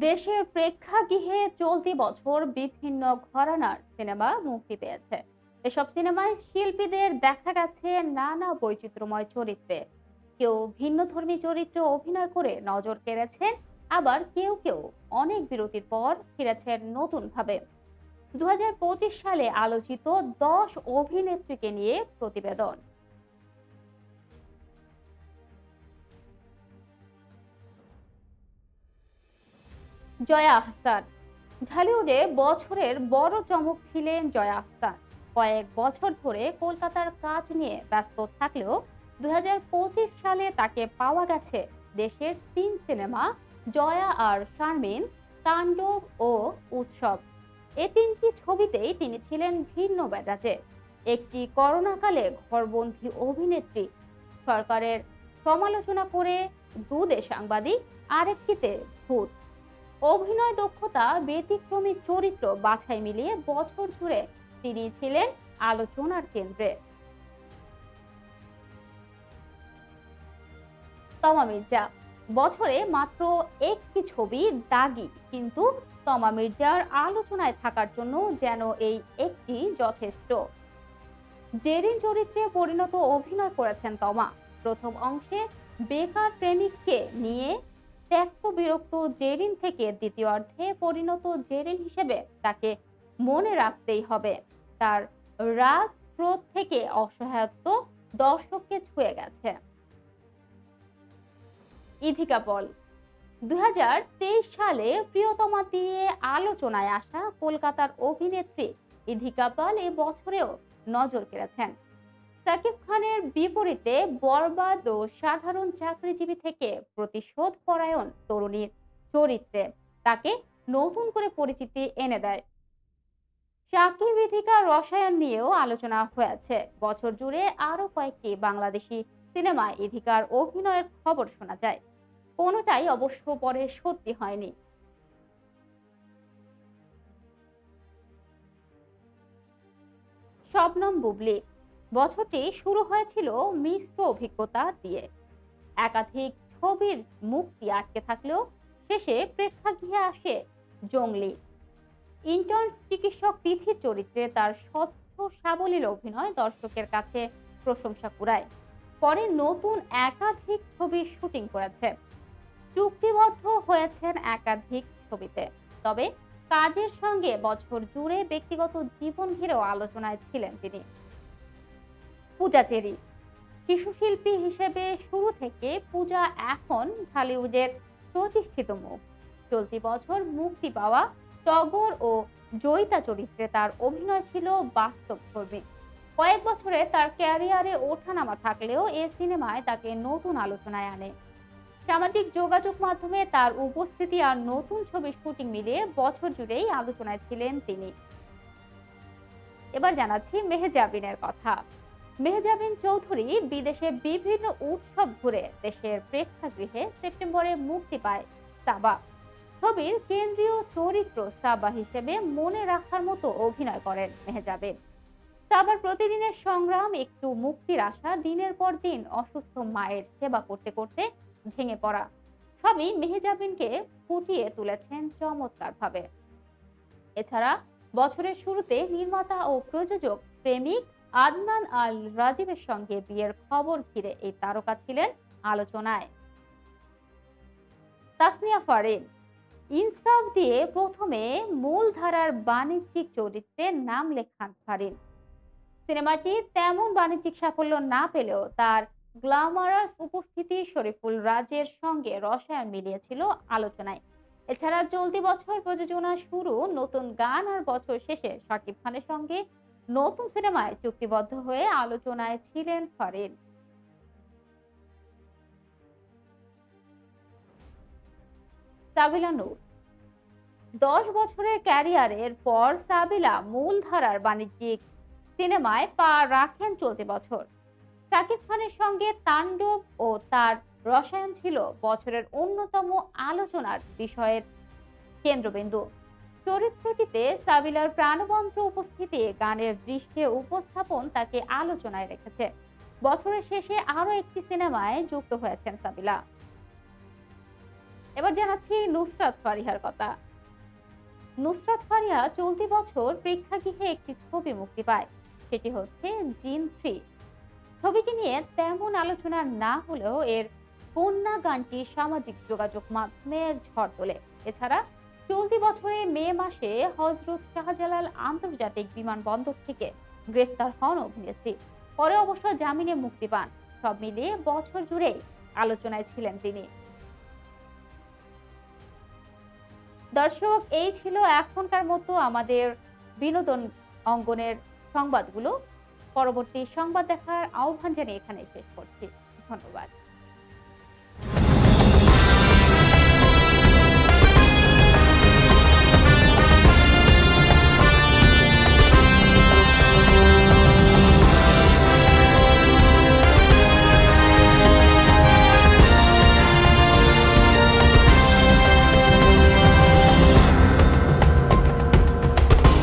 দেশের প্রেক্ষাগৃহে চলতি বছর বিভিন্ন ঘরানার সিনেমা মুক্তি পেয়েছে। এসব সিনেমায় শিল্পীদের দেখা গেছে নানা বৈচিত্র্যময় চরিত্রে। কেউ ভিন্নধর্মী চরিত্রে অভিনয় করে নজর কেড়েছেন, আবার কেউ কেউ অনেক বিরতির পর ফিরেছেন নতুন ভাবে। 2025 সালে আলোচিত 10 অভিনেত্রীকে নিয়ে প্রতিবেদন। জয়া আহসান। ঢালিউডে বছরের বড় চমক ছিলেন জয়া আহসান। কয়েক বছর ধরে কলকাতার কাজ নিয়ে ব্যস্ত থাকলেও 2025 সালে তাকে পাওয়া গেছে দেশের 3 সিনেমা জয়া আর শারমিন, তাণ্ডব ও উৎসব। এই 3টি ছবিতেই তিনি ছিলেন ভিন্ন মেজাজে। একটি করোনাকালে ঘরবন্দি অভিনেত্রী, সরকারের সমালোচনা করে দুদে সাংবাদিক, আরেকটিতে ভূত। অভিনয় দক্ষতা, ব্যতিক্রমী চরিত্র বাছাই মিলিয়ে বছর জুড়ে তিনি ছিলেন আলোচনার কেন্দ্রে। তমা মির্জা। বছরে মাত্র একটি ছবি দাগি, কিন্তু তমা মির্জার আলোচনায় থাকার জন্য যেন এই একটি যথেষ্ট। জেরিন চরিত্রে পরিণত অভিনয় করেছেন তমা। প্রথম অংশে বেকার প্রেমিককে নিয়ে ত্যক্ত বিরক্ত জেরিন থেকে দ্বিতীয়ার্ধে পরিণত জেরিন হিসেবে তাকে মনে রাখতেই হবে। তার রাগ, ক্রোধ থেকে অসহায়ত্ব দর্শককে ছুঁয়ে গেছে। ইথিকা পল। 2023 সালে প্রিয়তমা দিয়ে আলোচনায় আসা কলকাতার অভিনেত্রী ইথিকা পাল এ বছরেও নজর কেড়েছেন। সাকিব খানের বিপরীতে বরবাদ ও সাধারণ চাকরিজীবী থেকে প্রতিশোধ পরায়ণ তরুণীর চরিত্রে তাকে নতুন করে পরিচিতি এনে দেয়। সাকিব ইথিকা রসায়ন নিয়েও আলোচনা হয়েছে। বছর জুড়ে আরো কয়েকটি বাংলাদেশি সিনেমায় ইথিকার অভিনয়ের খবর শোনা যায়। কোনোটাই অবশ্য পরে সত্যি হয়নি। শবনম বুবলি। বছরটি শুরু হয়েছিল মিশ্র অভিজ্ঞতা দিয়ে। একাধিক ছবির মুক্তি আটকে থাকলেও শেষে প্রেক্ষাগৃহে আসে জংলি। ইন্টার্নস চিকিৎসক তিথির চরিত্রে তার স্বচ্ছ সাবলীল অভিনয় দর্শকের কাছে প্রশংসা কুড়ায়। পরে নতুন একাধিক ছবির শুটিং করেছে, চুক্তিবদ্ধ হয়েছেন একাধিক ছবিতে। তবে কাজের সঙ্গে বছর জুড়ে ব্যক্তিগত জীবন ঘিরেও আলোচনায় ছিলেন তিনি। পূজা চেরি। শিশু শিল্পী হিসেবে শুরু থেকে পূজা এখন ঢালিউডের প্রতিষ্ঠিত মুখ। চলতি বছর মুক্তি পাওয়া টগর ও জয়িতা চরিত্রে তার অভিনয় ছিল বাস্তবধর্মী। কয়েক বছরে তার ক্যারিয়ারে ওঠানামা থাকলেও এ সিনেমায় তাকে নতুন আলোচনায় আনে। সামাজিক যোগাযোগ মাধ্যমে তার উপস্থিতি আর নতুন ছবির শুটিং মিলিয়ে বছর জুড়েই আলোচনায় ছিলেন তিনি। এবার জানাচ্ছি মেহজাবিনের কথা। মেহজাবিন চৌধুরী বিদেশে বিভিন্ন উৎসব ঘুরে দেশের প্রেক্ষাগৃহে সেপ্টেম্বরে মুক্তি পায় সাবা। ছবির কেন্দ্রীয় চরিত্র সাবা হিসেবে মনে রাখার মতো অভিনয় করেন মেহজাবিন। সাবার প্রতিদিনের সংগ্রাম, একটু মুক্তির আশা, দিনের পর দিন অসুস্থ মায়ের সেবা করতে করতে ভেঙে পড়া, সবই মেহজাবিনকে ফুটিয়ে তুলেছেন চমৎকারভাবে। এছাড়া বছরের শুরুতে নির্মাতা ও প্রযোজক প্রেমিক আদনান আল রাজীবের সঙ্গে বিয়ের খবর ঘিরে এই তারকা ছিলেন আলোচনায়। তাসনিয়া ফারিন। ইনসাফ দিয়ে প্রথমে মূলধারার বাণিজ্যিক চরিত্রে নাম লেখান ফারিন। সিনেমাটি তেমন বাণিজ্যিক সাফল্য না পেলেও তার গ্ল্যামারাস উপস্থিতি শরীফুল রাজের সঙ্গে রসায়ন মিলিয়েছিল আলোচনায়। এছাড়া চলতি বছর প্রযোজনা শুরু নতুন গান আর বছর শেষে শাকিব খানের সঙ্গে নতুন সিনেমায় চুক্তিবদ্ধ হয়ে আলোচনায় ছিলেন ফারিন। সাবিলা নূর। 10 বছরের ক্যারিয়ারের পর সাবিলা মূলধারার বাণিজ্যিক সিনেমায় পা রাখেন চলতি বছর। শাকিব খানের সঙ্গে তাণ্ডব ও তার রসায়ন ছিল বছরের অন্যতম আলোচনার বিষয়ের কেন্দ্রবিন্দু। চরিত্রটিতে সাবিলার প্রাণবন্ত উপস্থিতি, গানের দৃশ্যে উপস্থাপন তাকে আলোচনায় রেখেছে। বছরের শেষে আরো একটি সিনেমায় যুক্ত হয়েছেন সাবিলা। এবার জানাচ্ছি নুসরাত ফারিহার কথা। নুসরাত ফারিয়া চলতি বছর প্রেক্ষাগৃহে একটি ছবি মুক্তি পায়। সেটি হচ্ছে জিন 3। ছবিটি নিয়ে তেমন আলোচনা না হলেও এর কন্যা গানটি সামাজিক যোগাযোগ মাধ্যমে ঝড় তোলে। এছাড়া চলতি বছরে মে মাসে হজরত শাহজালাল আন্তর্জাতিক বিমানবন্দর থেকে গ্রেফতার হন অভিনেত্রী। পরে অবশ্য জামিনে মুক্তি পান। সব মিলিয়ে বছর জুড়েই আলোচনায় ছিলেন তিনি। দর্শক, এই ছিল এখনকার মতো আমাদের বিনোদন অঙ্গনের সংবাদগুলো। পরবর্তী সংবাদ দেখার আহ্বান জানিয়ে এখানে শেষ করছি। ধন্যবাদ।